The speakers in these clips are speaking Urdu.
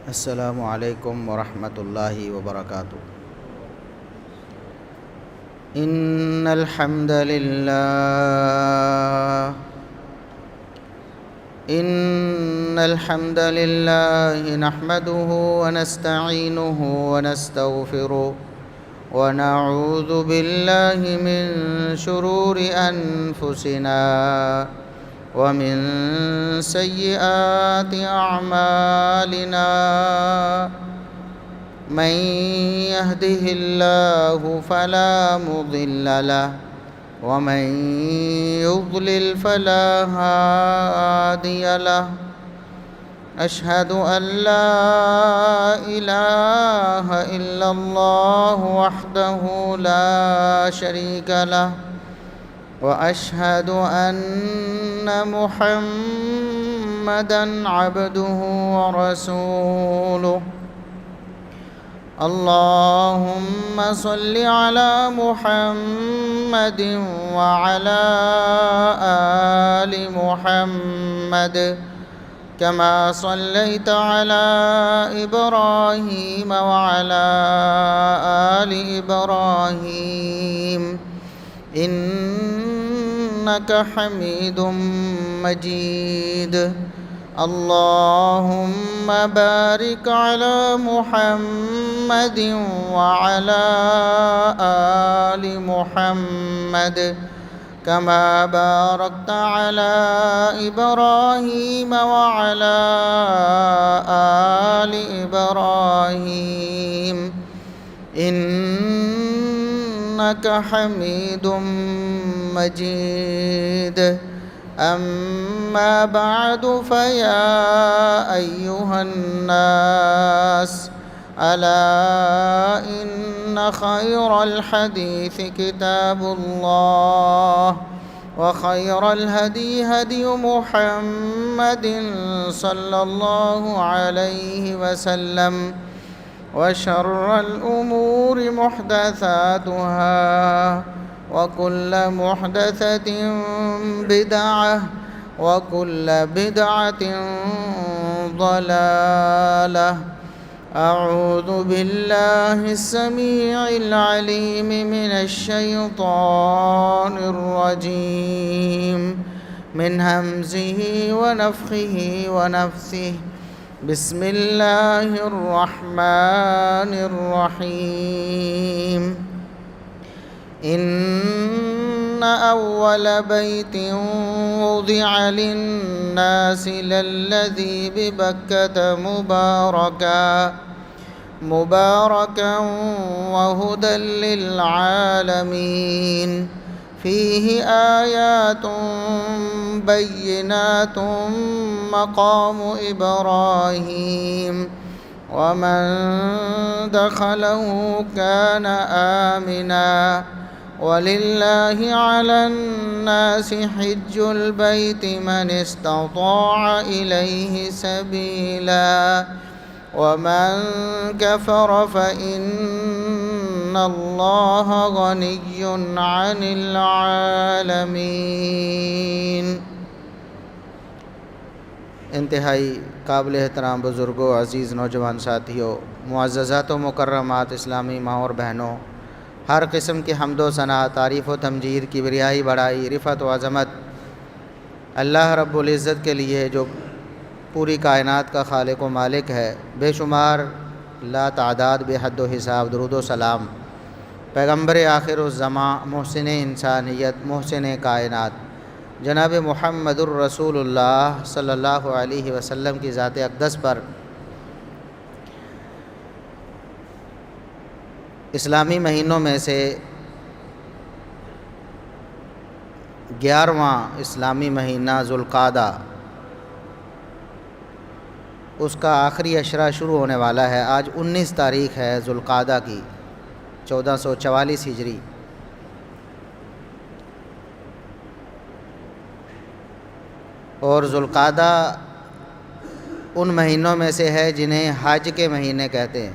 السلام علیکم ورحمۃ اللہ وبرکاتہ۔ ان الحمد للہ نحمده ونستعینه ونستغفره ونعوذ باللہ من شرور انفسنا ومن سیئات اعمالنا من يهده الله فلا مضل له ومن يضلل فلا هادي له أشهد أن لا إله إلا الله وحده لا شريك له وأشهد أن محمدًا عبده ورسوله اللهم صل على محمد وعلى آل محمد كما صليت على إبراهيم وعلى آل إبراهيم إنك حميد مجيد اللهم بارك على محمد وعلى آل محمد كما باركت على إبراهيم وعلى آل إبراهيم إنك حميد مجيد أما بعد فيا أيها الناس ألا إن خير الحديث كتاب الله وخير الهدي هدي محمد صلى الله عليه وسلم وشر الأمور محدثاتها وكل محدثة بدعة وكل بدعة ضلالة أعوذ بالله السميع العليم من الشيطان الرجيم من همزه ونفخه ونفثه بسم الله الرحمن الرحيم إن أول بيت وضع للناس للذي ببكة مباركا وهدى للعالمين فيه آيات بينات مقام إبراهيم ومن دخله كان آمنا ولله على الناس حج البيت من استطاع إليه سبيلا ومن كفر فإن الله غني عن العالمين۔ انتہائی قابل احترام بزرگوں، عزیز نوجوان ساتھیوں، معززات و مکرمات اسلامی ماں اور بہنوں، ہر قسم کی حمد و ثنا، تعریف و تمجید، کبریائی، بڑائی، رفعت و عظمت اللہ رب العزت کے لیے جو پوری کائنات کا خالق و مالک ہے۔ بے شمار لا تعداد بے حد و حساب درود و سلام پیغمبر آخر الزماں، محسن انسانیت، محسن کائنات جناب محمد الرسول اللہ صلی اللہ علیہ وسلم کی ذات اقدس پر۔ اسلامی مہینوں میں سے 11واں اسلامی مہینہ ذوالقعدہ، اس کا آخری عشرہ شروع ہونے والا ہے۔ آج 19 تاریخ ہے ذوالقعدہ کی، 1444 ہجری۔ اور ذوالقعدہ ان مہینوں میں سے ہے جنہیں حج کے مہینے کہتے ہیں،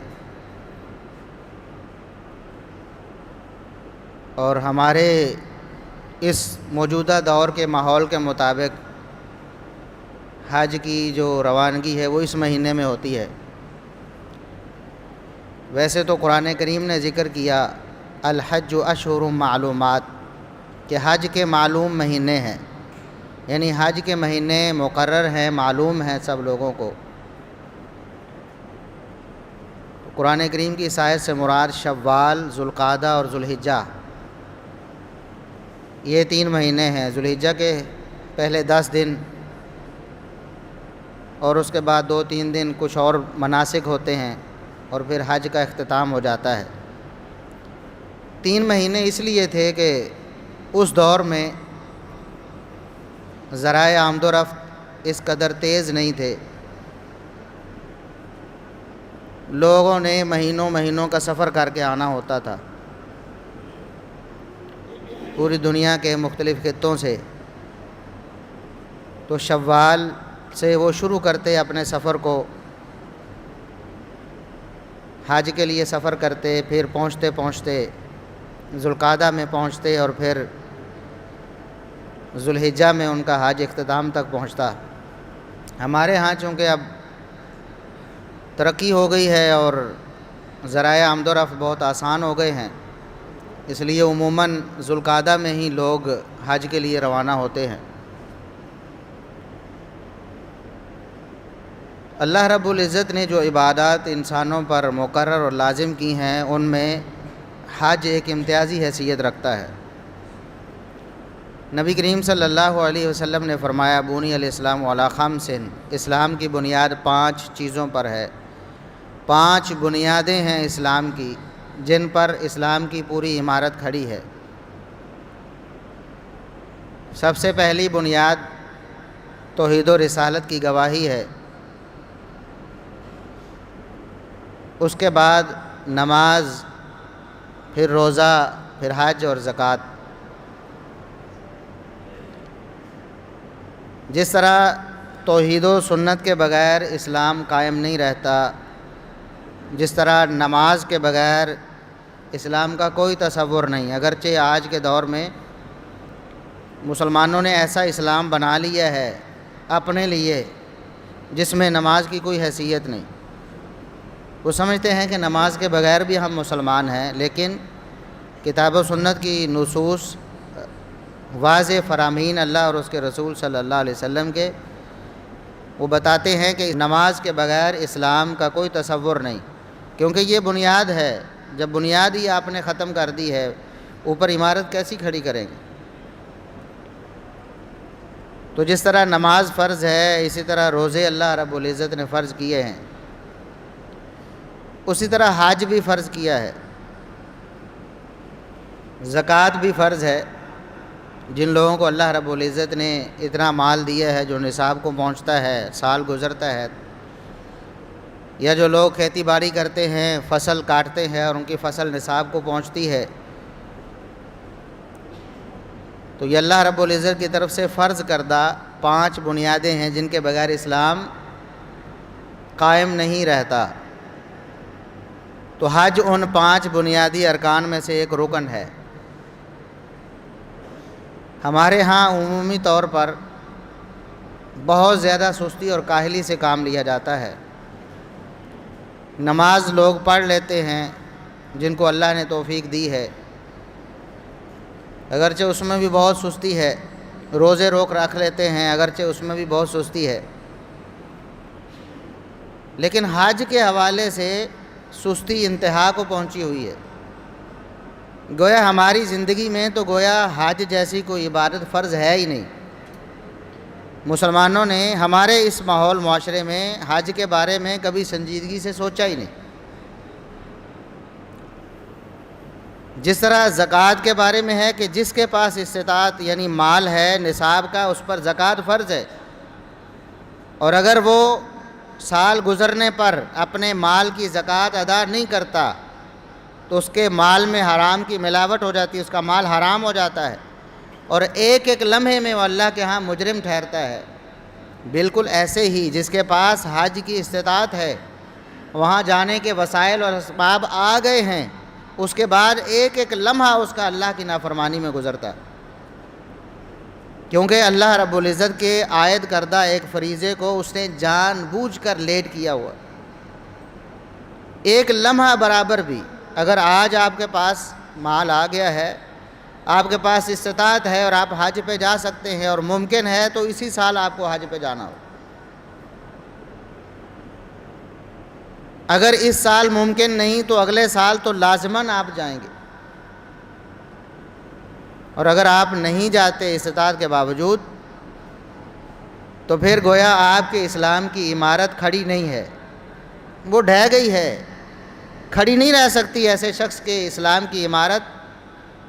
اور ہمارے اس موجودہ دور کے ماحول کے مطابق حج کی جو روانگی ہے وہ اس مہینے میں ہوتی ہے، ویسے تو قرآن کریم نے ذکر کیا الحج اشہر معلومات کہ حج کے معلوم مہینے ہیں، یعنی حج کے مہینے مقرر ہیں، معلوم ہیں سب لوگوں کو۔ قرآن کریم کی اس آیت سے مراد شوال، ذوالقعدہ اور ذوالحجہ، یہ 3 مہینے ہیں۔ ذوالحجہ کے پہلے 10 دن اور اس کے بعد 2-3 دن کچھ اور مناسک ہوتے ہیں اور پھر حج کا اختتام ہو جاتا ہے۔ 3 مہینے اس لیے تھے کہ اس دور میں ذرائع آمد و رفت اس قدر تیز نہیں تھے، لوگوں نے مہینوں کا سفر کر کے آنا ہوتا تھا پوری دنیا کے مختلف خطوں سے۔ تو شوال سے وہ شروع کرتے اپنے سفر کو، حج کے لیے سفر کرتے، پھر پہنچتے ذوالقعدہ میں پہنچتے اور پھر ذوالحجہ میں ان کا حج اختتام تک پہنچتا۔ ہمارے ہاں چونکہ اب ترقی ہو گئی ہے اور ذرائع آمد و رفت بہت آسان ہو گئے ہیں، اس لیے عموماً ذوالقعدہ میں ہی لوگ حج کے لیے روانہ ہوتے ہیں۔ اللہ رب العزت نے جو عبادات انسانوں پر مقرر اور لازم کی ہیں، ان میں حج ایک امتیازی حیثیت رکھتا ہے۔ نبی کریم صلی اللہ علیہ وسلم نے فرمایا بنی الاسلام علی خمس، اسلام کی بنیاد 5 چیزوں پر ہے۔ 5 بنیادیں ہیں اسلام کی جن پر اسلام کی پوری عمارت کھڑی ہے۔ سب سے پہلی بنیاد توحید و رسالت کی گواہی ہے، اس کے بعد نماز، پھر روزہ، پھر حج اور زکوٰۃ۔ جس طرح توحید و سنت کے بغیر اسلام قائم نہیں رہتا، جس طرح نماز کے بغیر اسلام کا کوئی تصور نہیں، اگرچہ آج کے دور میں مسلمانوں نے ایسا اسلام بنا لیا ہے اپنے لیے جس میں نماز کی کوئی حیثیت نہیں۔ وہ سمجھتے ہیں کہ نماز کے بغیر بھی ہم مسلمان ہیں، لیکن کتاب و سنت کی نصوص واضح فرامین اللہ اور اس کے رسول صلی اللہ علیہ وسلم کے، وہ بتاتے ہیں کہ نماز کے بغیر اسلام کا کوئی تصور نہیں، کیونکہ یہ بنیاد ہے۔ جب بنیاد ہی آپ نے ختم کر دی ہے، اوپر عمارت کیسی کھڑی کریں گے؟ تو جس طرح نماز فرض ہے، اسی طرح روزے اللہ رب العزت نے فرض کیے ہیں، اسی طرح حج بھی فرض کیا ہے، زکوٰۃ بھی فرض ہے۔ جن لوگوں کو اللہ رب العزت نے اتنا مال دیا ہے جو نصاب کو پہنچتا ہے، سال گزرتا ہے، یا جو لوگ کھیتی باڑی کرتے ہیں، فصل کاٹتے ہیں اور ان کی فصل نصاب کو پہنچتی ہے، تو یہ اللہ رب العزت کی طرف سے فرض کردہ 5 بنیادیں ہیں جن کے بغیر اسلام قائم نہیں رہتا۔ تو حج ان 5 بنیادی ارکان میں سے ایک رکن ہے۔ ہمارے ہاں عمومی طور پر بہت زیادہ سستی اور کاہلی سے کام لیا جاتا ہے۔ نماز لوگ پڑھ لیتے ہیں جن کو اللہ نے توفیق دی ہے، اگرچہ اس میں بھی بہت سستی ہے۔ روزے رکھ لیتے ہیں، اگرچہ اس میں بھی بہت سستی ہے۔ لیکن حج کے حوالے سے سستی انتہا کو پہنچی ہوئی ہے۔ گویا ہماری زندگی میں تو گویا حج جیسی کوئی عبادت فرض ہے ہی نہیں۔ مسلمانوں نے ہمارے اس ماحول معاشرے میں حج کے بارے میں کبھی سنجیدگی سے سوچا ہی نہیں۔ جس طرح زکوٰۃ کے بارے میں ہے کہ جس کے پاس استطاعت یعنی مال ہے نصاب کا، اس پر زکوٰۃ فرض ہے، اور اگر وہ سال گزرنے پر اپنے مال کی زکوٰۃ ادا نہیں کرتا تو اس کے مال میں حرام کی ملاوٹ ہو جاتی ہے، اس کا مال حرام ہو جاتا ہے، اور ایک ایک لمحے میں وہ اللہ کے ہاں مجرم ٹھہرتا ہے۔ بالکل ایسے ہی جس کے پاس حج کی استطاعت ہے، وہاں جانے کے وسائل اور اسباب آ گئے ہیں، اس کے بعد ایک ایک لمحہ اس کا اللہ کی نافرمانی میں گزرتا ہے، کیونکہ اللہ رب العزت کے عائد کردہ ایک فریضے کو اس نے جان بوجھ کر لیٹ کیا ہوا۔ ایک لمحہ برابر بھی اگر آج آپ کے پاس مال آ گیا ہے، آپ کے پاس استطاعت ہے اور آپ حج پہ جا سکتے ہیں اور ممکن ہے تو اسی سال آپ کو حج پہ جانا ہو۔ اگر اس سال ممکن نہیں تو اگلے سال تو لازماً آپ جائیں گے، اور اگر آپ نہیں جاتے استطاعت کے باوجود تو پھر گویا آپ کے اسلام کی عمارت کھڑی نہیں ہے، وہ ڈھہ گئی ہے، کھڑی نہیں رہ سکتی ایسے شخص کے اسلام کی عمارت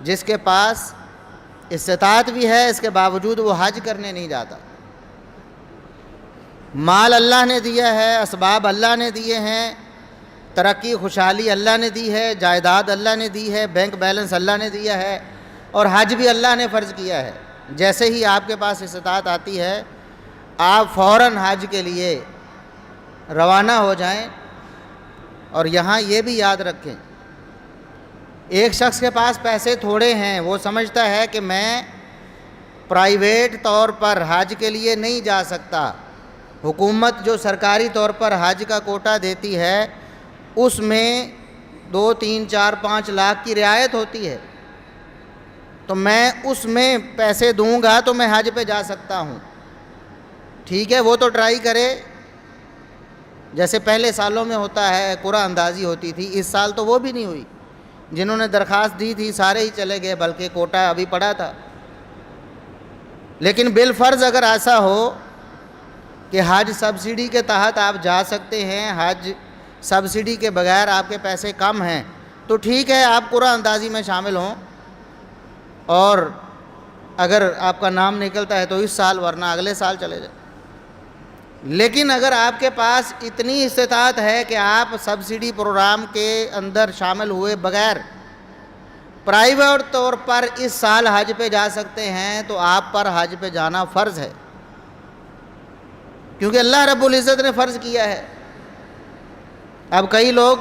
جس کے پاس استطاعت بھی ہے، اس کے باوجود وہ حج کرنے نہیں جاتا۔ مال اللہ نے دیا ہے، اسباب اللہ نے دیے ہیں، ترقی خوشحالی اللہ نے دی ہے، جائیداد اللہ نے دی ہے، بینک بیلنس اللہ نے دیا ہے، اور حج بھی اللہ نے فرض کیا ہے۔ جیسے ہی آپ کے پاس استطاعت آتی ہے آپ فوراً حج کے لیے روانہ ہو جائیں۔ اور یہاں یہ بھی یاد رکھیں، ایک شخص کے پاس پیسے تھوڑے ہیں، وہ سمجھتا ہے کہ میں پرائیویٹ طور پر حج کے لیے نہیں جا سکتا، حکومت جو سرکاری طور پر حج کا کوٹا دیتی ہے اس میں 2, 3, 4, 5 لاکھ کی رعایت ہوتی ہے، تو میں اس میں پیسے دوں گا تو میں حج پہ جا سکتا ہوں۔ ٹھیک ہے، وہ تو ٹرائی کرے، جیسے پہلے سالوں میں ہوتا ہے، قرعہ اندازی ہوتی تھی، اس سال تو وہ بھی نہیں ہوئی، جنہوں نے درخواست دی تھی سارے ہی چلے گئے، بلکہ کوٹا ابھی پڑا تھا۔ لیکن بالفرض اگر ایسا ہو کہ حج سبسڈی کے تحت آپ جا سکتے ہیں، حج سبسڈی کے بغیر آپ کے پیسے کم ہیں، تو ٹھیک ہے آپ قرعہ اندازی میں شامل ہوں، اور اگر آپ کا نام نکلتا ہے تو اس سال، ورنہ اگلے سال چلے جائیں۔ لیکن اگر آپ کے پاس اتنی استطاعت ہے کہ آپ سبسڈی پروگرام کے اندر شامل ہوئے بغیر پرائیویٹ طور پر اس سال حج پہ جا سکتے ہیں، تو آپ پر حج پہ جانا فرض ہے، کیونکہ اللہ رب العزت نے فرض کیا ہے۔ اب کئی لوگ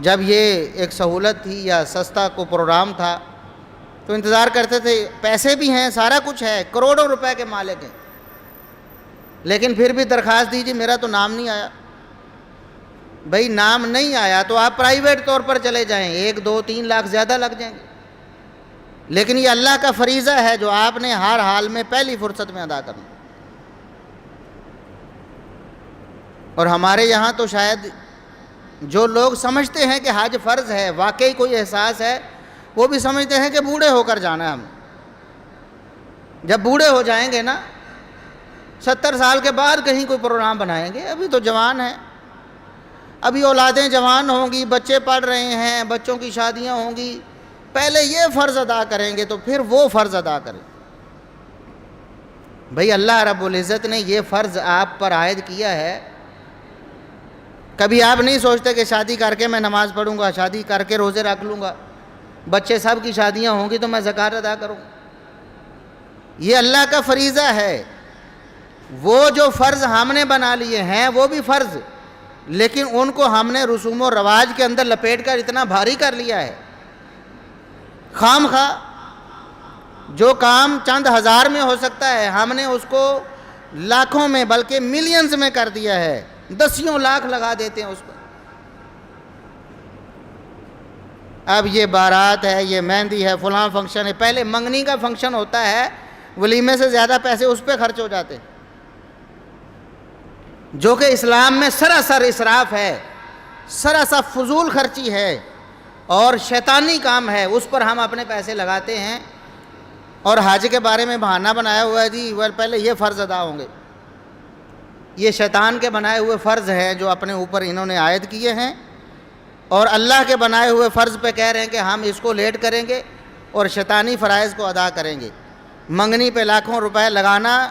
جب یہ ایک سہولت تھی یا سستا کو پروگرام تھا تو انتظار کرتے تھے، پیسے بھی ہیں، سارا کچھ ہے، کروڑوں روپے کے مالک ہیں، لیکن پھر بھی درخواست دیجیے میرا تو نام نہیں آیا۔ بھئی نام نہیں آیا تو آپ پرائیویٹ طور پر چلے جائیں، 1, 2, 3 لاکھ زیادہ لگ جائیں گے، لیکن یہ اللہ کا فریضہ ہے جو آپ نے ہر حال میں پہلی فرصت میں ادا کرنا۔ اور ہمارے یہاں تو شاید جو لوگ سمجھتے ہیں کہ حج فرض ہے، واقعی کوئی احساس ہے، وہ بھی سمجھتے ہیں کہ بوڑھے ہو کر جانا ہے ہم۔ جب بوڑھے ہو جائیں گے نا، 70 سال کے بعد کہیں کوئی پروگرام بنائیں گے، ابھی تو جوان ہیں، ابھی اولادیں جوان ہوں گی، بچے پڑھ رہے ہیں، بچوں کی شادیاں ہوں گی، پہلے یہ فرض ادا کریں گے تو پھر وہ فرض ادا کریں۔ بھئی اللہ رب العزت نے یہ فرض آپ پر عائد کیا ہے، کبھی آپ نہیں سوچتے کہ شادی کر کے میں نماز پڑھوں گا، شادی کر کے روزے رکھ لوں گا، بچے سب کی شادیاں ہوں گی تو میں زکوٰۃ ادا کروں گا۔ یہ اللہ کا فریضہ ہے، وہ جو فرض ہم نے بنا لیے ہیں وہ بھی فرض، لیکن ان کو ہم نے رسوم و رواج کے اندر لپیٹ کر اتنا بھاری کر لیا ہے، خام خواہ جو کام چند ہزار میں ہو سکتا ہے ہم نے اس کو لاکھوں میں بلکہ ملینز میں کر دیا ہے، 10 لاکھ لگا دیتے ہیں اس پر۔ اب یہ بارات ہے، یہ مہندی ہے، فلاں فنکشن ہے، پہلے منگنی کا فنکشن ہوتا ہے، ولیمے سے زیادہ پیسے اس پہ خرچ ہو جاتے ہیں، جو کہ اسلام میں سراسر اسراف ہے، سراسر فضول خرچی ہے اور شیطانی کام ہے، اس پر ہم اپنے پیسے لگاتے ہیں، اور حج کے بارے میں بہانہ بنایا ہوا ہے جی پہلے یہ فرض ادا ہوں گے۔ یہ شیطان کے بنائے ہوئے فرض ہیں جو اپنے اوپر انہوں نے عائد کیے ہیں، اور اللہ کے بنائے ہوئے فرض پہ کہہ رہے ہیں کہ ہم اس کو لیٹ کریں گے اور شیطانی فرائض کو ادا کریں گے۔ منگنی پہ لاکھوں روپے لگانا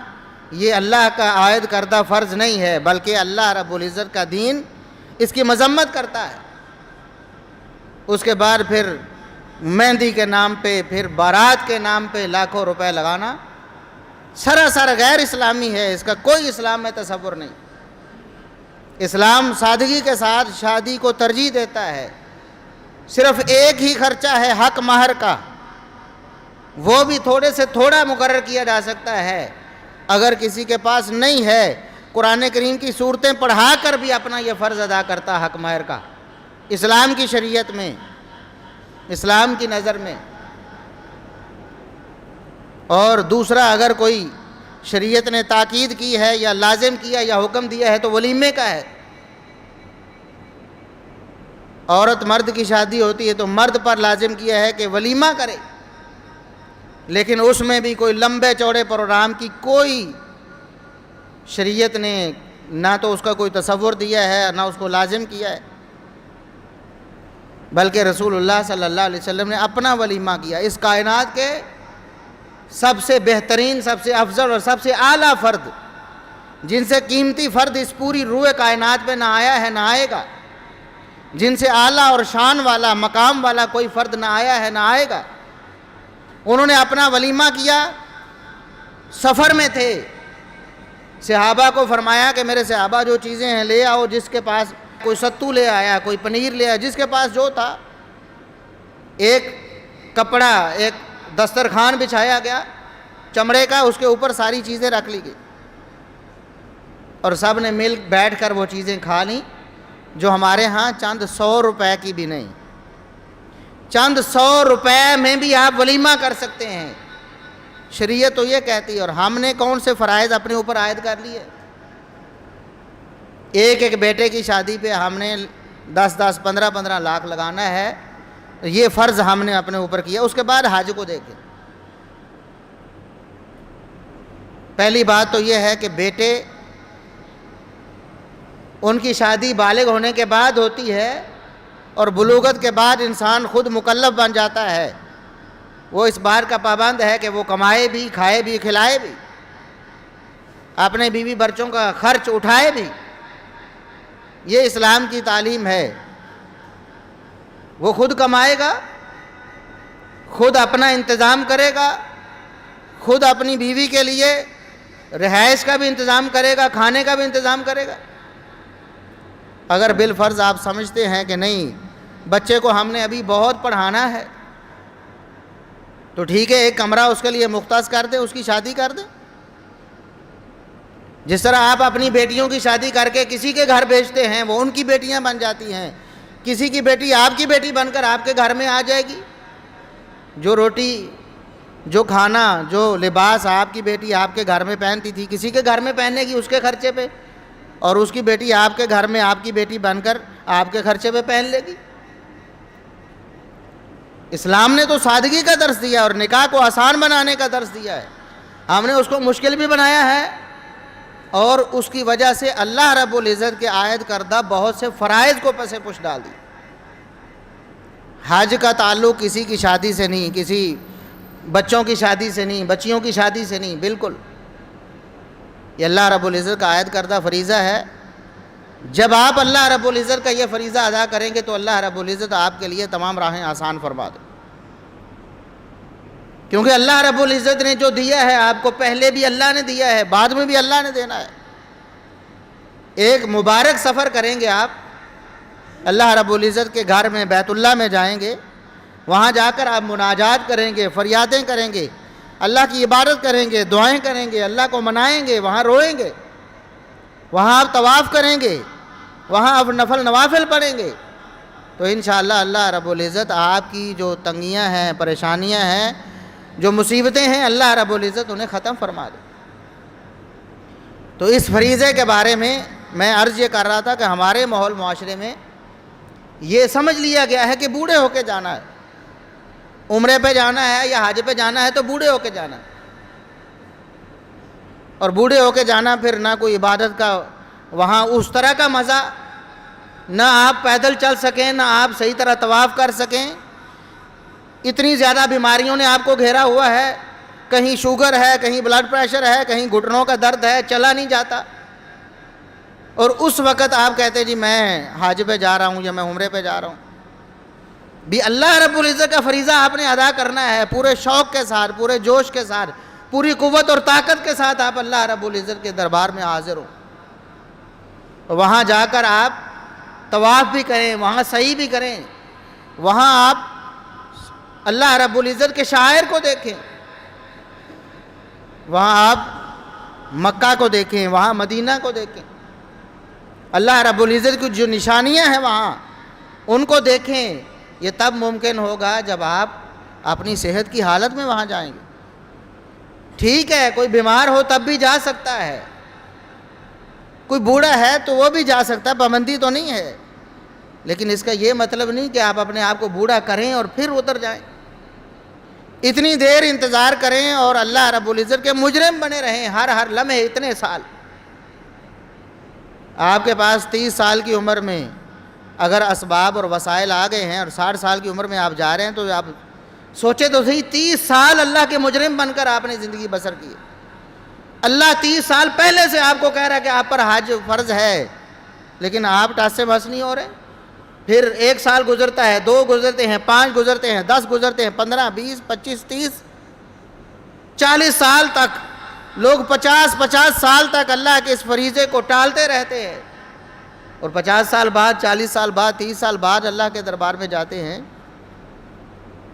یہ اللہ کا عائد کردہ فرض نہیں ہے، بلکہ اللہ رب العزت کا دین اس کی مذمت کرتا ہے۔ اس کے بعد پھر مہندی کے نام پہ، پھر بارات کے نام پہ لاکھوں روپے لگانا سراسر غیر اسلامی ہے، اس کا کوئی اسلام میں تصور نہیں۔ اسلام سادگی کے ساتھ شادی کو ترجیح دیتا ہے، صرف ایک ہی خرچہ ہے حق مہر کا، وہ بھی تھوڑے سے تھوڑا مقرر کیا جا سکتا ہے، اگر کسی کے پاس نہیں ہے قرآن کریم کی صورتیں پڑھا کر بھی اپنا یہ فرض ادا کرتا حق مہر کا، اسلام کی شریعت میں، اسلام کی نظر میں۔ اور دوسرا، اگر کوئی شریعت نے تاکید کی ہے یا لازم کیا یا حکم دیا ہے تو ولیمے کا ہے۔ عورت مرد کی شادی ہوتی ہے تو مرد پر لازم کیا ہے کہ ولیمہ کرے، لیکن اس میں بھی کوئی لمبے چوڑے پروگرام کی کوئی شریعت نے نہ تو اس کا کوئی تصور دیا ہے نہ اس کو لازم کیا ہے، بلکہ رسول اللہ صلی اللہ علیہ وسلم نے اپنا ولیمہ کیا۔ اس کائنات کے سب سے بہترین، سب سے افضل اور سب سے اعلیٰ فرد، جن سے قیمتی فرد اس پوری روئے کائنات میں نہ آیا ہے نہ آئے گا، جن سے اعلیٰ اور شان والا مقام والا کوئی فرد نہ آیا ہے نہ آئے گا، انہوں نے اپنا ولیمہ کیا۔ سفر میں تھے، صحابہ کو فرمایا کہ میرے صحابہ جو چیزیں ہیں لے آؤ، جس کے پاس کوئی ستو لے آیا، کوئی پنیر لے آیا، جس کے پاس جو تھا۔ ایک کپڑا، ایک دسترخوان بچھایا گیا چمڑے کا، اس کے اوپر ساری چیزیں رکھ لی گئی اور سب نے مل بیٹھ کر وہ چیزیں کھا لیں، جو ہمارے ہاں چند 100 روپے کی بھی نہیں، چند 100 روپے میں بھی آپ ولیمہ کر سکتے ہیں۔ شریعت تو یہ کہتی ہے، اور ہم نے کون سے فرائض اپنے اوپر عائد کر لیے؟ ایک بیٹے کی شادی پہ ہم نے 10 15 لاکھ لگانا ہے، یہ فرض ہم نے اپنے اوپر کیا۔ اس کے بعد حج کو دیکھیں، پہلی بات تو یہ ہے کہ بیٹے، ان کی شادی بالغ ہونے کے بعد ہوتی ہے، اور بلوغت کے بعد انسان خود مکلف بن جاتا ہے، وہ اس بات کا پابند ہے کہ وہ کمائے بھی، کھائے بھی، کھلائے بھی، اپنے بیوی بچوں کا خرچ اٹھائے بھی۔ یہ اسلام کی تعلیم ہے۔ وہ خود کمائے گا، خود اپنا انتظام کرے گا، خود اپنی بیوی کے لیے رہائش کا بھی انتظام کرے گا، کھانے کا بھی انتظام کرے گا۔ اگر بالفرض آپ سمجھتے ہیں کہ نہیں، بچے کو ہم نے ابھی بہت پڑھانا ہے، تو ٹھیک ہے، ایک کمرہ اس کے لیے مختص کر دیں، اس کی شادی کر دیں۔ جس طرح آپ اپنی بیٹیوں کی شادی کر کے کسی کے گھر بھیجتے ہیں، وہ ان کی بیٹیاں بن جاتی ہیں، کسی کی بیٹی آپ کی بیٹی بن کر آپ کے گھر میں آ جائے گی۔ جو روٹی، جو کھانا، جو لباس آپ کی بیٹی آپ کے گھر میں پہنتی تھی، کسی کے گھر میں پہننے گی اس کے خرچے پہ، اور اس کی بیٹی آپ کے گھر میں آپ کی بیٹی بن کر آپ کے خرچے پہ پہن لے گی۔ اسلام نے تو سادگی کا درس دیا اور نکاح کو آسان بنانے کا درس دیا ہے، ہم نے اس کو مشکل بھی بنایا ہے، اور اس کی وجہ سے اللہ رب العزت کے عائد کردہ بہت سے فرائض کو پس پش ڈال دی۔ حج کا تعلق کسی کی شادی سے نہیں، کسی بچوں کی شادی سے نہیں، بچیوں کی شادی سے نہیں، بالکل یہ اللہ رب العزت کا عائد کردہ فریضہ ہے۔ جب آپ اللہ رب العزت کا یہ فریضہ ادا کریں گے تو اللہ رب العزت آپ کے لیے تمام راہیں آسان فرما دے، کیونکہ اللہ رب العزت نے جو دیا ہے آپ کو، پہلے بھی اللہ نے دیا ہے، بعد میں بھی اللہ نے دینا ہے۔ ایک مبارک سفر کریں گے آپ، اللہ رب العزت کے گھر میں، بیت اللہ میں جائیں گے، وہاں جا کر آپ مناجات کریں گے، فریادیں کریں گے، اللہ کی عبادت کریں گے، دعائیں کریں گے، اللہ کو منائیں گے، وہاں روئیں گے، وہاں آپ طواف کریں گے، وہاں آپ نفل نوافل پڑھیں گے، تو انشاءاللہ اللہ رب العزت آپ کی جو تنگیاں ہیں، پریشانیاں ہیں، جو مصیبتیں ہیں، اللہ رب العزت انہیں ختم فرما دے۔ تو اس فریضے کے بارے میں عرض یہ کر رہا تھا کہ ہمارے ماحول معاشرے میں یہ سمجھ لیا گیا ہے کہ بوڑھے ہو کے جانا ہے، عمرے پہ جانا ہے یا حج پہ جانا ہے تو بوڑھے ہو کے جانا ہے، اور بوڑھے ہو کے جانا پھر نہ کوئی عبادت کا وہاں اس طرح کا مزہ، نہ آپ پیدل چل سکیں، نہ آپ صحیح طرح طواف کر سکیں، اتنی زیادہ بیماریوں نے آپ کو گھیرا ہوا ہے، کہیں شوگر ہے، کہیں بلڈ پریشر ہے، کہیں گھٹنوں کا درد ہے، چلا نہیں جاتا، اور اس وقت آپ کہتے جی میں حج پہ جا رہا ہوں یا میں عمرے پہ جا رہا ہوں۔ بھی اللہ رب العزت کا فریضہ آپ نے ادا کرنا ہے، پورے شوق کے ساتھ، پورے جوش کے ساتھ، پوری قوت اور طاقت کے ساتھ آپ اللہ رب العزت کے دربار میں حاضر ہو، وہاں جا کر آپ طواف بھی کریں، وہاں سعی بھی کریں، وہاں آپ اللہ رب العزت کے شاعر کو دیکھیں، وہاں آپ مکہ کو دیکھیں، وہاں مدینہ کو دیکھیں، اللہ رب العزت کی جو نشانیاں ہیں وہاں ان کو دیکھیں۔ یہ تب ممکن ہوگا جب آپ اپنی صحت کی حالت میں وہاں جائیں گے۔ ٹھیک ہے، کوئی بیمار ہو تب بھی جا سکتا ہے، کوئی بوڑھا ہے تو وہ بھی جا سکتا ہے، پابندی تو نہیں ہے، لیکن اس کا یہ مطلب نہیں کہ آپ اپنے آپ کو بوڑھا کریں اور پھر اتر جائیں، اتنی دیر انتظار کریں اور اللہ رب العزت کے مجرم بنے رہیں ہر لمحے اتنے سال۔ آپ کے پاس 30 سال کی عمر میں اگر اسباب اور وسائل آ گئے ہیں اور 60 سال کی عمر میں آپ جا رہے ہیں تو آپ سوچے تو صحیح، 30 سال اللہ کے مجرم بن کر آپ نے زندگی بسر کی۔ اللہ 30 سال پہلے سے آپ کو کہہ رہا ہے کہ آپ پر حج فرض ہے، لیکن آپ ٹاس سے بس نہیں ہو رہے۔ پھر 1 سال گزرتا ہے، 2 گزرتے ہیں، 5 گزرتے ہیں، 10 گزرتے ہیں، 15، 20، 25، 30، 40 سال تک لوگ 50 سال تک اللہ کے اس فریضے کو ٹالتے رہتے ہیں، اور 50 سال بعد، 40 سال بعد، 30 سال بعد اللہ کے دربار میں جاتے ہیں۔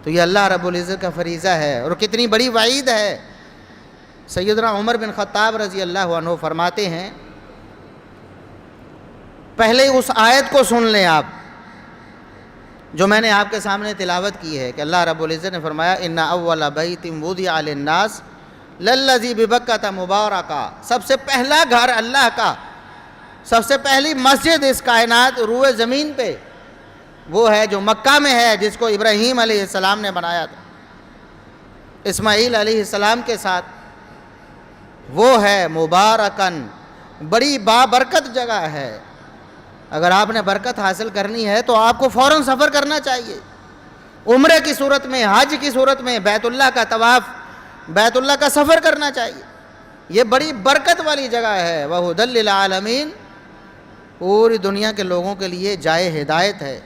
تو یہ اللہ رب العزت کا فریضہ ہے، اور کتنی بڑی وعید ہے۔ سیدنا عمر بن خطاب رضی اللہ عنہ فرماتے ہیں، پہلے اس آیت کو سن لیں آپ جو میں نے آپ کے سامنے تلاوت کی ہے، کہ اللہ رب العزت نے فرمایا ان اول بیت وضع للناس للذی ببکۃ مبارکہ، سب سے پہلا گھر اللہ کا، سب سے پہلی مسجد اس کائنات روئے زمین پہ وہ ہے جو مکہ میں ہے، جس کو ابراہیم علیہ السلام نے بنایا تھا اسماعیل علیہ السلام کے ساتھ۔ وہ ہے مبارکن، بڑی بابرکت جگہ ہے۔ اگر آپ نے برکت حاصل کرنی ہے تو آپ کو فوراً سفر کرنا چاہیے، عمرے کی صورت میں، حج کی صورت میں بیت اللہ کا طواف، بیت اللہ کا سفر کرنا چاہیے۔ یہ بڑی برکت والی جگہ ہے، وَہُدًى لِّلْعَالَمِينَ، پوری دنیا کے لوگوں کے لیے جائے ہدایت ہے۔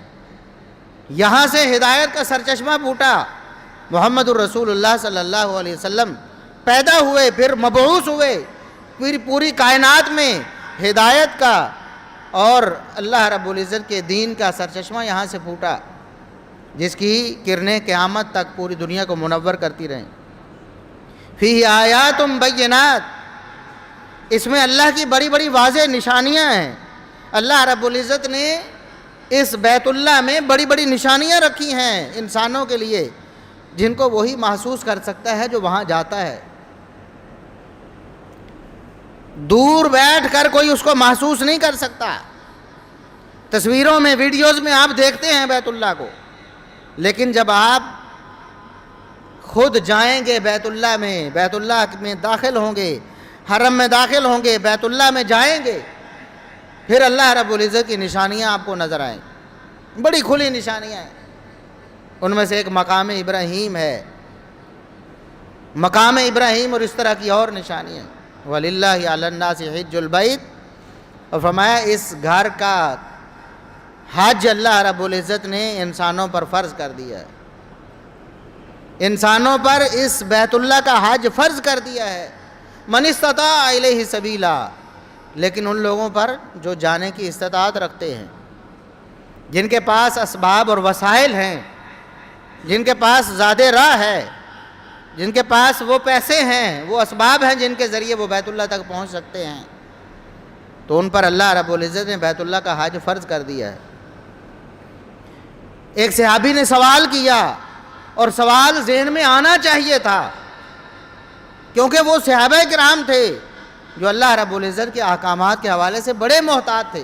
یہاں سے ہدایت کا سرچشمہ پھوٹا، محمد الرسول اللہ صلی اللہ علیہ وسلم پیدا ہوئے، پھر مبعوث ہوئے، پھر پوری کائنات میں ہدایت کا اور اللہ رب العزت کے دین کا سرچشمہ یہاں سے پھوٹا، جس کی کرنیں قیامت تک پوری دنیا کو منور کرتی رہیں۔ فیہ آیات بینات، اس میں اللہ کی بڑی بڑی واضح نشانیاں ہیں۔ اللہ رب العزت نے اس بیت اللہ میں بڑی بڑی نشانیاں رکھی ہیں انسانوں کے لیے، جن کو وہی محسوس کر سکتا ہے جو وہاں جاتا ہے۔ دور بیٹھ کر کوئی اس کو محسوس نہیں کر سکتا۔ تصویروں میں، ویڈیوز میں آپ دیکھتے ہیں بیت اللہ کو، لیکن جب آپ خود جائیں گے بیت اللہ میں داخل ہوں گے، حرم میں داخل ہوں گے، بیت اللہ میں جائیں گے، پھر اللہ رب العزت کی نشانیاں آپ کو نظر آئیں، بڑی کھلی نشانیاں ہیں۔ ان میں سے ایک مقام ابراہیم ہے، مقام ابراہیم، اور اس طرح کی اور نشانیاں۔ وَلِلَّهِ عَلَى النَّاسِ حِجُّ الْبَيْتِ، اور فرمایا اس گھر کا حج اللہ رب العزت نے انسانوں پر فرض کر دیا ہے، انسانوں پر اس بیت اللہ کا حج فرض کر دیا ہے۔ من استطاع الیہ سبیلا، لیکن ان لوگوں پر جو جانے کی استطاعت رکھتے ہیں، جن کے پاس اسباب اور وسائل ہیں، جن کے پاس زیادہ راہ ہے، جن کے پاس وہ پیسے ہیں، وہ اسباب ہیں جن کے ذریعے وہ بیت اللہ تک پہنچ سکتے ہیں، تو ان پر اللہ رب العزت نے بیت اللہ کا حج فرض کر دیا ہے۔ ایک صحابی نے سوال کیا، اور سوال ذہن میں آنا چاہیے تھا، کیونکہ وہ صحابہ کرام تھے جو اللہ رب العزت کے احکامات کے حوالے سے بڑے محتاط تھے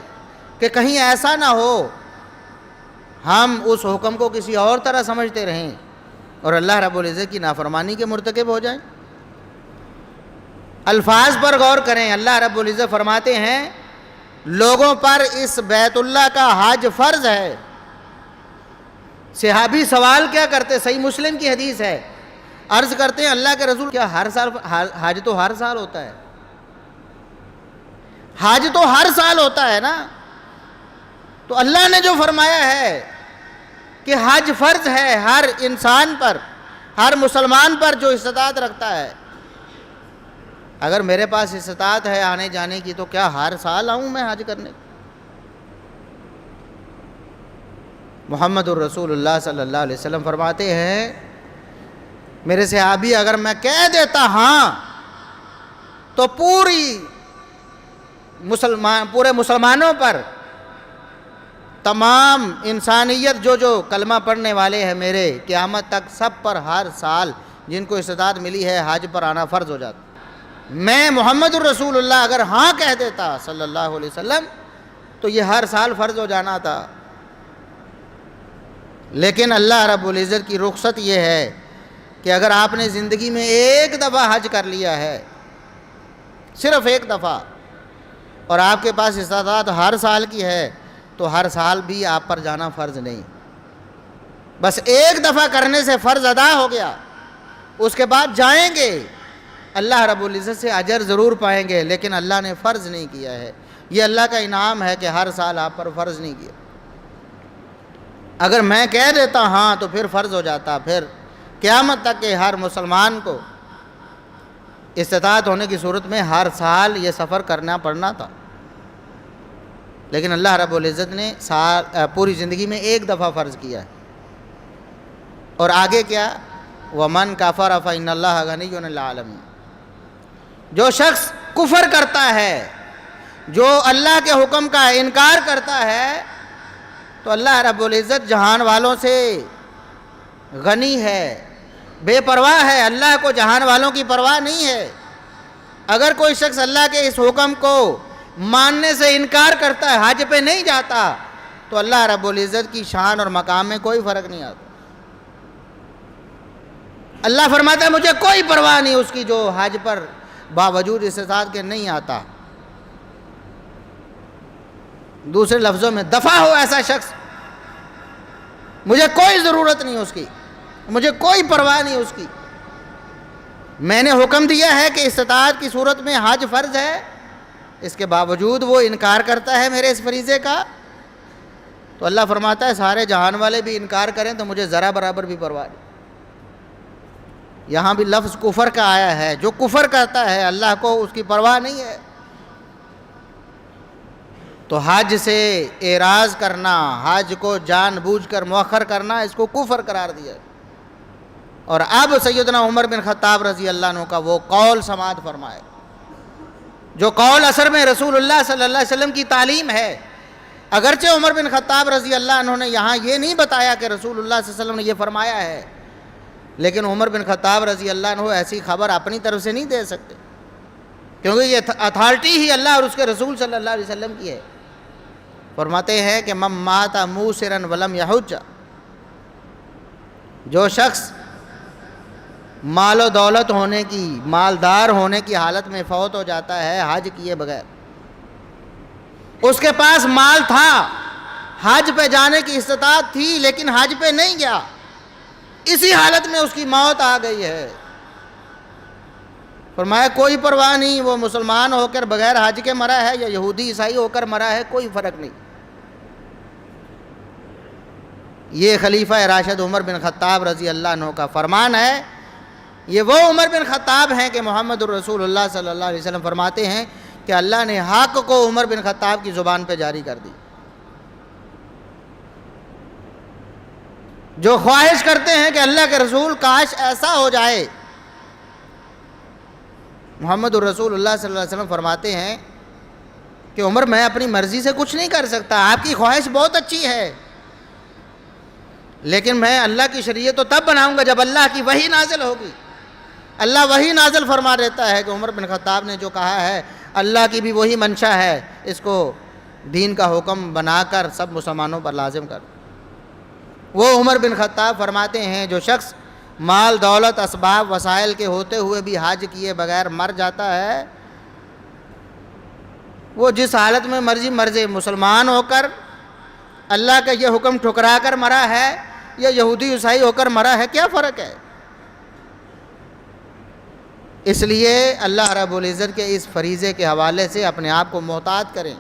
کہ کہیں ایسا نہ ہو ہم اس حکم کو کسی اور طرح سمجھتے رہیں اور اللہ رب العزت کی نافرمانی کے مرتکب ہو جائیں۔ الفاظ پر غور کریں، اللہ رب العزت فرماتے ہیں لوگوں پر اس بیت اللہ کا حج فرض ہے۔ صحابی سوال کیا کرتے، صحیح مسلم کی حدیث ہے، عرض کرتے ہیں اللہ کے رسول، کیا ہر سال حج تو ہر سال ہوتا ہے؟ حج تو ہر سال ہوتا ہے نا، تو اللہ نے جو فرمایا ہے کہ حج فرض ہے ہر انسان پر، ہر مسلمان پر جو استطاعت رکھتا ہے، اگر میرے پاس استطاعت ہے آنے جانے کی تو کیا ہر سال آؤں میں حج کرنے؟ محمد الرسول اللہ صلی اللہ علیہ وسلم فرماتے ہیں میرے صحابی اگر میں کہہ دیتا ہاں تو پورے مسلمانوں پر، تمام انسانیت جو کلمہ پڑھنے والے ہیں میرے، قیامت تک سب پر ہر سال جن کو استطاعت ملی ہے حج پر آنا فرض ہو جاتا۔ میں محمد الرسول اللہ اگر ہاں کہہ دیتا صلی اللہ علیہ وسلم تو یہ ہر سال فرض ہو جانا تھا، لیکن اللہ رب العزت کی رخصت یہ ہے کہ اگر آپ نے زندگی میں ایک دفعہ حج کر لیا ہے، صرف ایک دفعہ، اور آپ کے پاس استطاعت ہر سال کی ہے، تو ہر سال بھی آپ پر جانا فرض نہیں، بس ایک دفعہ کرنے سے فرض ادا ہو گیا، اس کے بعد جائیں گے، اللہ رب العزت سے اجر ضرور پائیں گے، لیکن اللہ نے فرض نہیں کیا ہے۔ یہ اللہ کا انعام ہے کہ ہر سال آپ پر فرض نہیں کیا۔ اگر میں کہہ دیتا ہاں تو پھر فرض ہو جاتا، پھر قیامت تک کہ ہر مسلمان کو استطاعت ہونے کی صورت میں ہر سال یہ سفر کرنا پڑنا تھا، لیکن اللہ رب العزت نے پوری زندگی میں ایک دفعہ فرض کیا ہے۔ اور آگے کیا؟ وَمَنْ كَفَرَ فَإِنَّ اللَّهَ غَنِيٌّ عَنِ الْعَالَمِينَ۔ جو شخص کفر کرتا ہے، جو اللہ کے حکم کا انکار کرتا ہے، تو اللہ رب العزت جہان والوں سے غنی ہے، بے پرواہ ہے، اللہ کو جہان والوں کی پرواہ نہیں ہے۔ اگر کوئی شخص اللہ کے اس حکم کو ماننے سے انکار کرتا ہے، حج پہ نہیں جاتا، تو اللہ رب العزت کی شان اور مقام میں کوئی فرق نہیں آتا۔ اللہ فرماتا ہے مجھے کوئی پرواہ نہیں اس کی جو حج پر باوجود استطاعت کے نہیں آتا۔ دوسرے لفظوں میں دفع ہو ایسا شخص، مجھے کوئی ضرورت نہیں اس کی، مجھے کوئی پرواہ نہیں اس کی۔ میں نے حکم دیا ہے کہ استطاعت کی صورت میں حج فرض ہے، اس کے باوجود وہ انکار کرتا ہے میرے اس فریضے کا، تو اللہ فرماتا ہے سارے جہان والے بھی انکار کریں تو مجھے ذرا برابر بھی پرواہ نہیں۔ یہاں بھی لفظ کفر کا آیا ہے، جو کفر کرتا ہے اللہ کو اس کی پرواہ نہیں ہے۔ تو حج سے اعراض کرنا، حج کو جان بوجھ کر مؤخر کرنا، اس کو کفر قرار دیا۔ اور اب سیدنا عمر بن خطاب رضی اللہ عنہ کا وہ قول سماعت فرمائے، جو قول اثر میں رسول اللہ صلی اللہ علیہ وسلم کی تعلیم ہے۔ اگرچہ عمر بن خطاب رضی اللہ عنہ نے یہاں یہ نہیں بتایا کہ رسول اللہ صلی اللہ علیہ وسلم نے یہ فرمایا ہے، لیکن عمر بن خطاب رضی اللہ عنہ ایسی خبر اپنی طرف سے نہیں دے سکتے، کیونکہ یہ اتھارٹی ہی اللہ اور اس کے رسول صلی اللہ علیہ وسلم کی ہے۔ فرماتے ہیں کہ من مات موسرا ولم یحج، جو شخص مال و دولت ہونے کی، مالدار ہونے کی حالت میں فوت ہو جاتا ہے حج کیے بغیر، اس کے پاس مال تھا، حج پہ جانے کی استطاعت تھی، لیکن حج پہ نہیں گیا، اسی حالت میں اس کی موت آ گئی ہے، فرمایا کوئی پرواہ نہیں، وہ مسلمان ہو کر بغیر حج کے مرا ہے یا یہودی عیسائی ہو کر مرا ہے، کوئی فرق نہیں۔ یہ خلیفہ راشد عمر بن خطاب رضی اللہ عنہ کا فرمان ہے۔ یہ وہ عمر بن خطاب ہیں کہ محمد الرسول اللہ صلی اللہ علیہ وسلم فرماتے ہیں کہ اللہ نے حق کو عمر بن خطاب کی زبان پہ جاری کر دی۔ جو خواہش کرتے ہیں کہ اللہ کے رسول کاش ایسا ہو جائے، محمد الرسول اللہ صلی اللہ علیہ وسلم فرماتے ہیں کہ عمر میں اپنی مرضی سے کچھ نہیں کر سکتا، آپ کی خواہش بہت اچھی ہے، لیکن میں اللہ کی شریعت تو تب بناؤں گا جب اللہ کی وحی نازل ہوگی۔ اللہ وحی نازل فرما دیتا ہے کہ عمر بن خطاب نے جو کہا ہے اللہ کی بھی وہی منشا ہے، اس کو دین کا حکم بنا کر سب مسلمانوں پر لازم کر۔ وہ عمر بن خطاب فرماتے ہیں جو شخص مال دولت اسباب وسائل کے ہوتے ہوئے بھی حج کیے بغیر مر جاتا ہے، وہ جس حالت میں مرضی مرضے، مسلمان ہو کر اللہ کا یہ حکم ٹھکرا کر مرا ہے یا یہودی عیسائی ہو کر مرا ہے، کیا فرق ہے؟ اس لیے اللہ رب العزت کے اس فریضے کے حوالے سے اپنے آپ کو محتاط کریں۔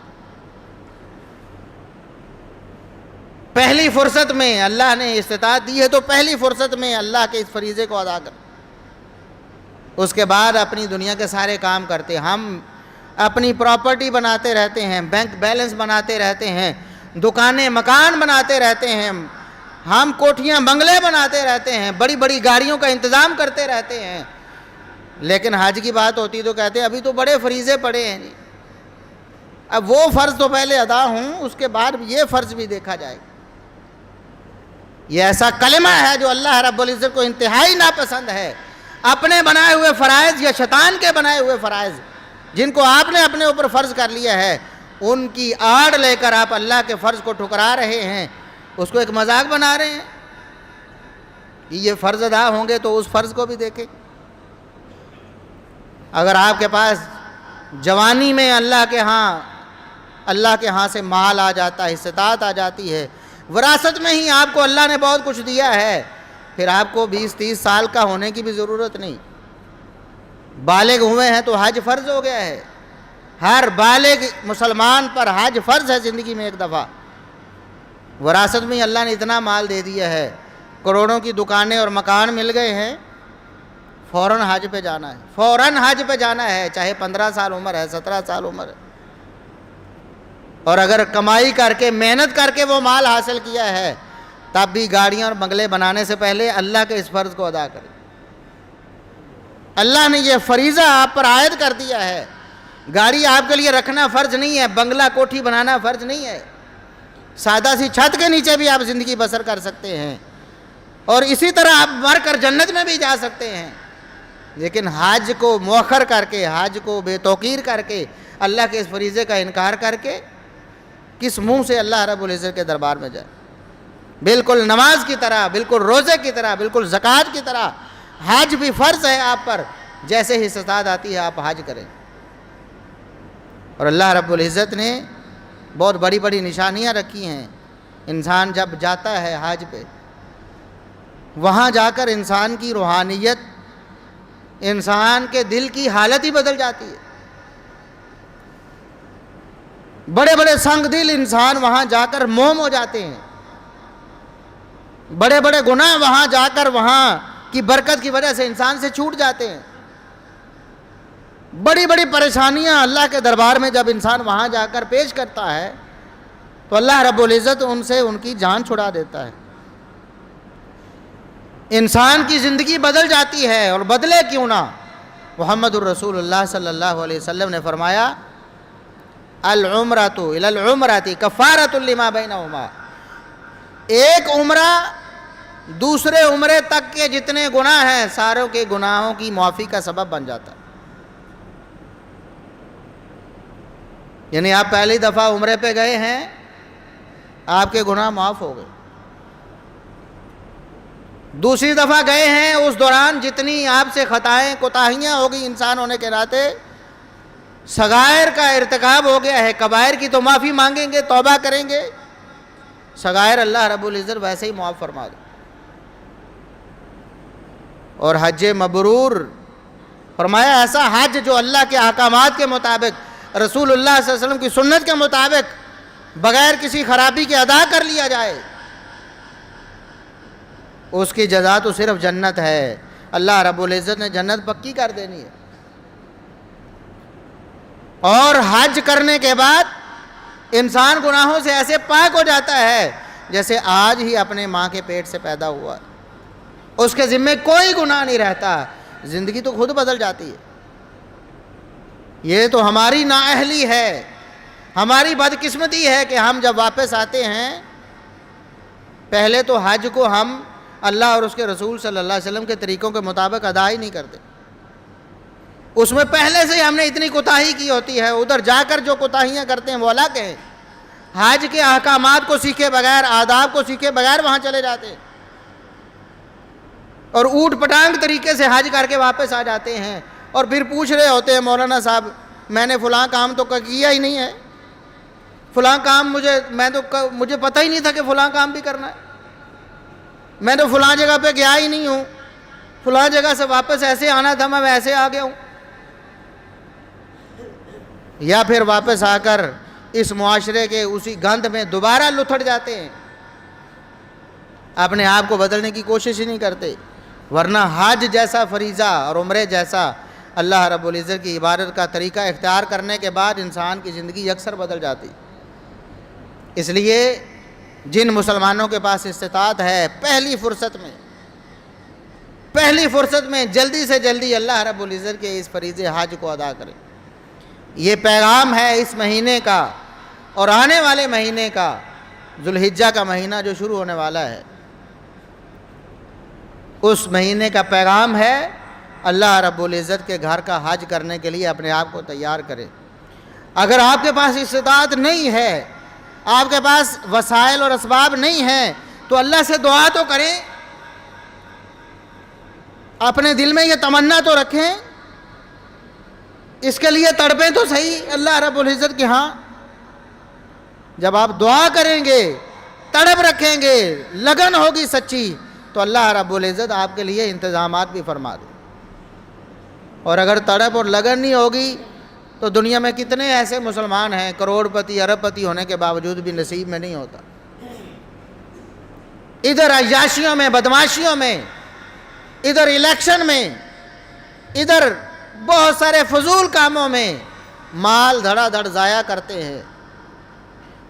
پہلی فرصت میں اللہ نے استطاعت دی ہے تو پہلی فرصت میں اللہ کے اس فریضے کو ادا کریں، اس کے بعد اپنی دنیا کے سارے کام کرتے۔ ہم اپنی پراپرٹی بناتے رہتے ہیں، بینک بیلنس بناتے رہتے ہیں، دکانیں مکان بناتے رہتے ہیں، ہم کوٹھیاں بنگلے بناتے رہتے ہیں، بڑی بڑی گاڑیوں کا انتظام کرتے رہتے ہیں، لیکن حج کی بات ہوتی تو کہتے ہیں ابھی تو بڑے فریضے پڑے ہیں. اب وہ فرض تو پہلے ادا ہوں, اس کے بعد یہ فرض بھی دیکھا جائے. یہ ایسا کلمہ ہے جو اللہ رب العزت کو انتہائی ناپسند ہے. اپنے بنائے ہوئے فرائض یا شیطان کے بنائے ہوئے فرائض جن کو آپ نے اپنے اوپر فرض کر لیا ہے, ان کی آڑ لے کر آپ اللہ کے فرض کو ٹھکرا رہے ہیں, اس کو ایک مذاق بنا رہے ہیں. یہ فرض ادا ہوں گے تو اس فرض کو بھی دیکھیں. اگر آپ کے پاس جوانی میں اللہ کے ہاں سے مال آ جاتا ہے, استطاعت آ جاتی ہے, وراثت میں ہی آپ کو اللہ نے بہت کچھ دیا ہے, پھر آپ کو 20-30 سال کا ہونے کی بھی ضرورت نہیں. بالغ ہوئے ہیں تو حج فرض ہو گیا ہے. ہر بالغ مسلمان پر حج فرض ہے زندگی میں ایک دفعہ. وراثت میں اللہ نے اتنا مال دے دیا ہے, کروڑوں کی دکانیں اور مکان مل گئے ہیں, فوراً حج پہ جانا ہے. فوراً حج پہ جانا ہے, چاہے 15 سال عمر ہے, 17 سال عمر ہے. اور اگر کمائی کر کے محنت کر کے وہ مال حاصل کیا ہے, تب بھی گاڑیاں اور بنگلے بنانے سے پہلے اللہ کے اس فرض کو ادا کریں. اللہ نے یہ فریضہ آپ پر عائد کر دیا ہے. گاڑی آپ کے لیے رکھنا فرض نہیں ہے, بنگلہ کوٹھی بنانا فرض نہیں ہے. سادہ سی چھت کے نیچے بھی آپ زندگی بسر کر سکتے ہیں, اور اسی طرح آپ مر کر جنت میں بھی جا سکتے ہیں. لیکن حج کو مؤخر کر کے, حج کو بے توقیر کر کے, اللہ کے اس فریضے کا انکار کر کے کس منہ سے اللہ رب العزت کے دربار میں جائے؟ بالکل نماز کی طرح, بالکل روزے کی طرح, بالکل زکوٰۃ کی طرح حج بھی فرض ہے آپ پر. جیسے ہی استطاعت آتی ہے آپ حج کریں. اور اللہ رب العزت نے بہت بڑی بڑی نشانیاں رکھی ہیں. انسان جب جاتا ہے حج پہ, وہاں جا کر انسان کی روحانیت, انسان کے دل کی حالت ہی بدل جاتی ہے. بڑے بڑے سنگ دل انسان وہاں جا کر موم ہو جاتے ہیں. بڑے بڑے گناہ وہاں جا کر وہاں کی برکت کی وجہ سے انسان سے چھوٹ جاتے ہیں. بڑی بڑی پریشانیاں اللہ کے دربار میں جب انسان وہاں جا کر پیش کرتا ہے تو اللہ رب العزت ان سے ان کی جان چھڑا دیتا ہے. انسان کی زندگی بدل جاتی ہے, اور بدلے کیوں نہ. محمد الرسول اللہ صلی اللہ علیہ وسلم نے فرمایا, العمرۃ الی العمرۃ کفارۃ لما بینہما. ایک عمرہ دوسرے عمرے تک کے جتنے گناہ ہیں ساروں کے گناہوں کی معافی کا سبب بن جاتا ہے. یعنی آپ پہلی دفعہ عمرے پہ گئے ہیں, آپ کے گناہ معاف ہو گئے. دوسری دفعہ گئے ہیں, اس دوران جتنی آپ سے خطائیں کوتاہیاں ہو گئی انسان ہونے کے ناطے, صغائر کا ارتکاب ہو گیا ہے, کبائر کی تو معافی مانگیں گے, توبہ کریں گے, صغائر اللہ رب العزت ویسے ہی معاف فرما دے. اور حج مبرور فرمایا ایسا حج جو اللہ کے احکامات کے مطابق, رسول اللہ صلی اللہ علیہ وسلم کی سنت کے مطابق بغیر کسی خرابی کے ادا کر لیا جائے, اس کی جزا تو صرف جنت ہے. اللہ رب العزت نے جنت پکی کر دینی ہے. اور حج کرنے کے بعد انسان گناہوں سے ایسے پاک ہو جاتا ہے جیسے آج ہی اپنے ماں کے پیٹ سے پیدا ہوا. اس کے ذمے کوئی گناہ نہیں رہتا, زندگی تو خود بدل جاتی ہے. یہ تو ہماری نااہلی ہے, ہماری بدقسمتی ہے کہ ہم جب واپس آتے ہیں, پہلے تو حج کو ہم اللہ اور اس کے رسول صلی اللہ علیہ وسلم کے طریقوں کے مطابق ادا ہی نہیں کرتے. اس میں پہلے سے ہی ہم نے اتنی کوتاہی کی ہوتی ہے. ادھر جا کر جو کوتاہیاں کرتے ہیں وہ الگ ہیں. حج کے احکامات کو سیکھے بغیر, آداب کو سیکھے بغیر وہاں چلے جاتے ہیں, اور اوٹ پٹانگ طریقے سے حج کر کے واپس آ جاتے ہیں, اور پھر پوچھ رہے ہوتے ہیں مولانا صاحب میں نے فلاں کام تو کیا ہی نہیں ہے, فلاں کام مجھے پتہ ہی نہیں تھا کہ فلاں کام بھی کرنا ہے, میں تو فلاں جگہ پہ گیا ہی نہیں ہوں, فلاں جگہ سے واپس ایسے آنا تھا, میں ویسے آ گیا ہوں. یا پھر واپس آ کر اس معاشرے کے اسی گند میں دوبارہ لتھڑ جاتے ہیں, اپنے آپ کو بدلنے کی کوشش ہی نہیں کرتے. ورنہ حج جیسا فریضہ اور عمرے جیسا اللہ رب العزت کی عبادت کا طریقہ اختیار کرنے کے بعد انسان کی زندگی اکثر بدل جاتی. اس لیے جن مسلمانوں کے پاس استطاعت ہے پہلی فرصت میں پہلی فرصت میں جلدی سے جلدی اللہ رب العزت کے اس فریضہ حج کو ادا کریں۔ یہ پیغام ہے اس مہینے کا اور آنے والے مہینے کا، ذوالحجہ کا مہینہ جو شروع ہونے والا ہے، اس مہینے کا پیغام ہے اللہ رب العزت کے گھر کا حج کرنے کے لیے اپنے آپ کو تیار کریں۔ اگر آپ کے پاس استطاعت نہیں ہے، آپ کے پاس وسائل اور اسباب نہیں ہیں، تو اللہ سے دعا تو کریں، اپنے دل میں یہ تمنا تو رکھیں، اس کے لیے تڑپیں تو صحیح اللہ رب العزت کے ہاں۔ جب آپ دعا کریں گے، تڑپ رکھیں گے، لگن ہوگی سچی، تو اللہ رب العزت آپ کے لیے انتظامات بھی فرما دے۔ اور اگر تڑپ اور لگن نہیں ہوگی تو دنیا میں کتنے ایسے مسلمان ہیں کروڑ پتی ارب پتی ہونے کے باوجود بھی نصیب میں نہیں ہوتا، ادھر عیاشیوں میں، بدماشیوں میں، ادھر الیکشن میں، ادھر بہت سارے فضول کاموں میں مال دھڑا دھڑ ضائع کرتے ہیں،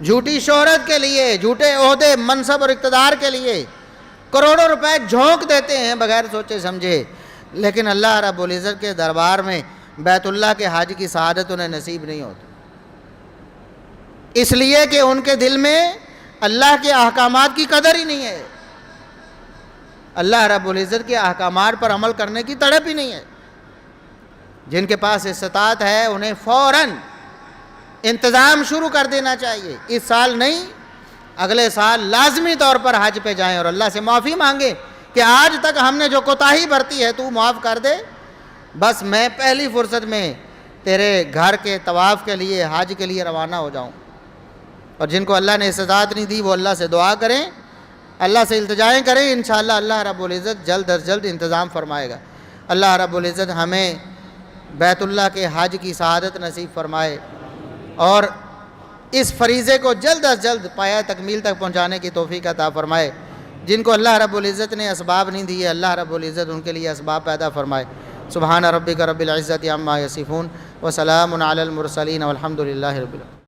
جھوٹی شہرت کے لیے، جھوٹے عہدے، منصب اور اقتدار کے لیے کروڑوں روپے جھونک دیتے ہیں بغیر سوچے سمجھے، لیکن اللہ رب العزت کے دربار میں بیت اللہ کے حج کی سعادت انہیں نصیب نہیں ہوتی، اس لیے کہ ان کے دل میں اللہ کے احکامات کی قدر ہی نہیں ہے، اللہ رب العزت کے احکامات پر عمل کرنے کی تڑپ ہی نہیں ہے۔ جن کے پاس استطاعت ہے انہیں فوراً انتظام شروع کر دینا چاہیے، اس سال نہیں اگلے سال لازمی طور پر حج پہ جائیں اور اللہ سے معافی مانگیں کہ آج تک ہم نے جو کوتاہی برتی ہے تو معاف کر دے، بس میں پہلی فرصت میں تیرے گھر کے طواف کے لیے، حج کے لیے روانہ ہو جاؤں۔ اور جن کو اللہ نے استطاعت نہیں دی وہ اللہ سے دعا کریں، اللہ سے التجائیں کریں، انشاءاللہ اللہ رب العزت جلد از جلد انتظام فرمائے گا۔ اللہ رب العزت ہمیں بیت اللہ کے حج کی سعادت نصیب فرمائے اور اس فریضے کو جلد از جلد پایہ تکمیل تک پہنچانے کی توفیق عطا فرمائے۔ جن کو اللہ رب العزت نے اسباب نہیں دیے، اللہ رب العزت ان کے لیے اسباب پیدا فرمائے۔ سبحان ربک رب العزت عما یصفون وسلام علی المرسلین والحمد للہ رب العالمین۔